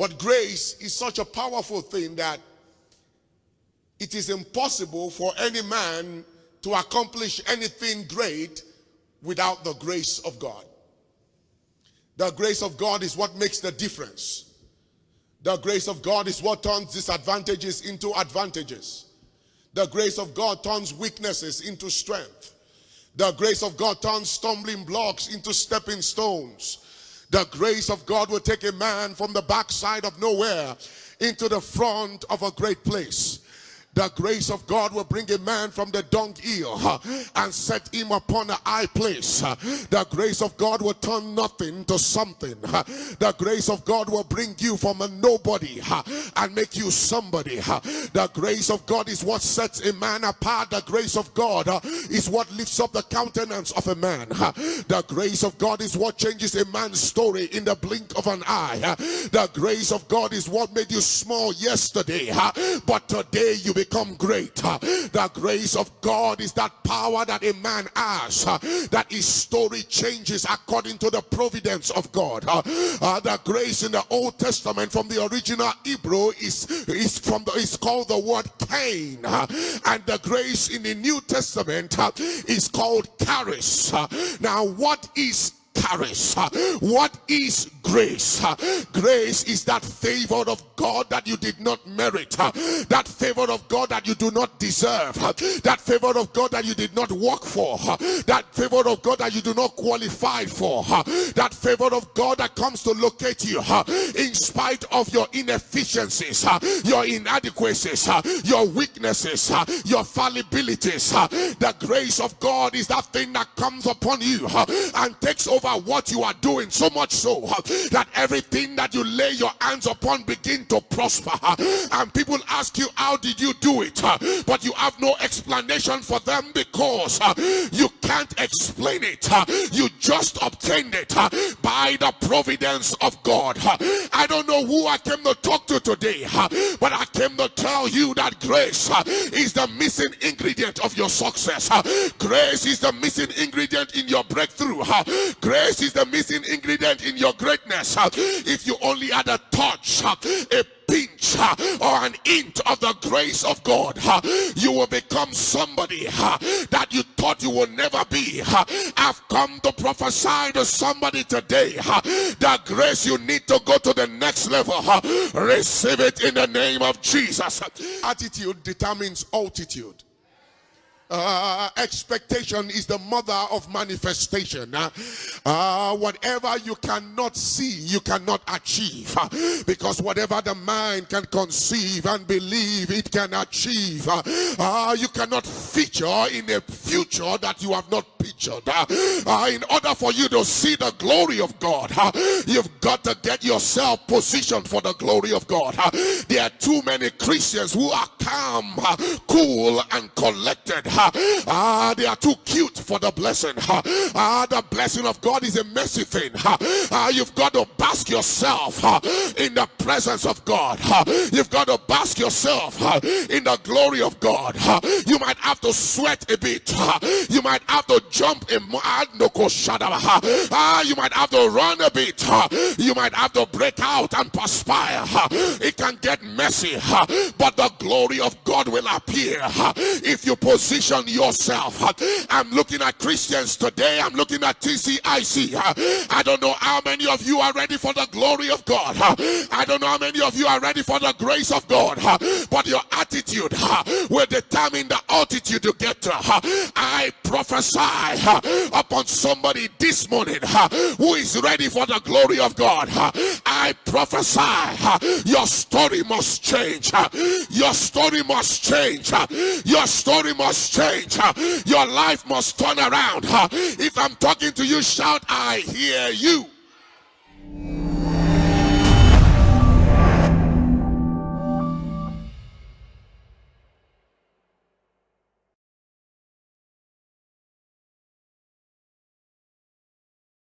But grace is such a powerful thing that it is impossible for any man to accomplish anything great without the grace of God. The grace of God is what makes the difference. The grace of God is what turns disadvantages into advantages. The grace of God turns weaknesses into strength. The grace of God turns stumbling blocks into stepping stones. The grace of God will take a man from the backside of nowhere into the front of a great place. The grace of God will bring a man from the dunghill and set him upon a high place. The grace of God will turn nothing to something. The grace of God will bring you from a nobody and make you somebody. The grace of God is what sets a man apart. The grace of God is what lifts up the countenance of a man. The grace of God is what changes a man's story in the blink of an eye. The grace of God is what made you small yesterday, but today you become great. The grace of God is that power that a man has, that his story changes according to the providence of God. The grace in the Old Testament from the original Hebrew is called the word Cain, and the grace in the New Testament is called charis. Now, what is charis? What is grace? Grace is that favor of God that you did not merit, that favor of God that you do not deserve, that favor of God that you did not work for, that favor of God that you do not qualify for, that favor of God that comes to locate you in spite of your inefficiencies, your inadequacies, your weaknesses, your fallibilities. The grace of God is that thing that comes upon you and takes over what you are doing, so much so that everything that you lay your hands upon begin to prosper. And people ask you, how did you do it? But you have no explanation for them because you can't explain it. You just obtained it by the providence of God. I don't know who I came to talk to today, but I came to tell you that grace is the missing ingredient of your success. Grace is the missing ingredient in your breakthrough. Grace is the missing ingredient in your greatness. If you only had a touch, a pinch or an hint of the grace of God, you will become somebody that you thought you would never be. I've come to prophesy to somebody today. The grace you need to go to the next level, receive it in the name of Jesus. Attitude determines altitude. Expectation is the mother of manifestation. Whatever you cannot see, you cannot achieve, because whatever the mind can conceive and believe, it can achieve. You cannot feature in a future that you have not pictured. In order for you to see the glory of God, you've got to get yourself positioned for the glory of God. There are too many Christians who are calm, cool, and collected. They are too cute for the blessing. The blessing of God is a messy thing. You've got to bask yourself in the presence of God. You've got to bask yourself in the glory of God. You might have to sweat a bit. You might have to jump a you might have to run a bit. You might have to break out and perspire. It can get messy, but the glory of God will appear if you position yourself. I'm looking at Christians today. I'm looking at TCIC. I don't know how many of you are ready for the glory of God. I don't know how many of you are ready for the grace of God, but your attitude will determine the altitude you get to. I prophesy upon somebody this morning who is ready for the glory of God. I prophesy your story must change. Your story must change. Your story must change. Your life must turn around. If I'm talking to you, shout, I hear you.